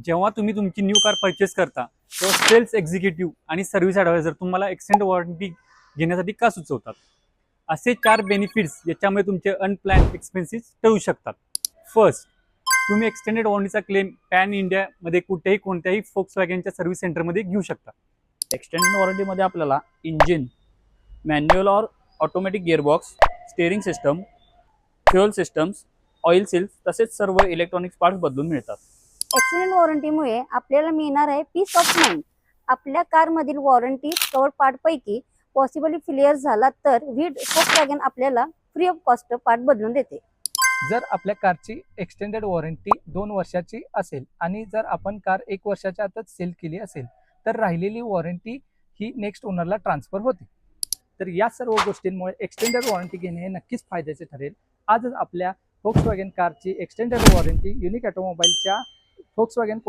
जेव्हा तुम्ही तुमची न्यू कार परचेस करता तेव्हा सेल्स एक्झिक्युटिव्ह आणि सर्व्हिस ॲडवायझर तुम्हाला एक्सटेंड वॉरंटी घेण्यासाठी का सुचवतात? असे 4 बेनिफिट्स याच्यामुळे तुमचे अनप्लॅन एक्सपेन्सेस टळू शकतात. फर्स्ट, तुम्ही एक्सटेंडेड वॉरंटीचा क्लेम पॅन इंडियामध्ये कुठेही कोणत्याही फोक्सवॅगनच्या सर्व्हिस सेंटरमध्ये घेऊ शकता. एक्सटेंडेड वॉरंटीमध्ये आपल्याला इंजिन, मॅन्युअल और automatic gearbox, steering system, fuel systems, oil seals तसेच सर्व इलेक्ट्रॉनिक्स पार्ट्स बदलून मिळतात. एक्सिडेंट वॉरंटीमुळे आपल्याला मिळणार आहे पीस ऑफ माइंड. आपल्या कारमधील वॉरंटी कव्हर पार्टपैकी पॉसिबली फेलियर झाला तर व्होक्सवॅगन आपल्याला फ्री ऑफ कॉस्ट पार्ट बदलून देते. जर आपल्या कारची एक्सटेंडेड वॉरंटी 2 वर्षाची असेल आणि जर आपण कार 1 वर्षाच्या आतच सेल केली असेल तर राहिलेली वॉरंटी ही नेक्स्ट ओनरला ट्रान्सफर होते. तर या सर्व गोष्टींमुळे एक्सटेंडेड वॉरंटी घेणे हे नक्कीच फायद्याचे ठरेल. आजच आपल्या फोक्सवॅगन कारची एक्सटेंडेड वॉरंटी युनिक ऑटोमोबाईलच्या फोक्सवॅगन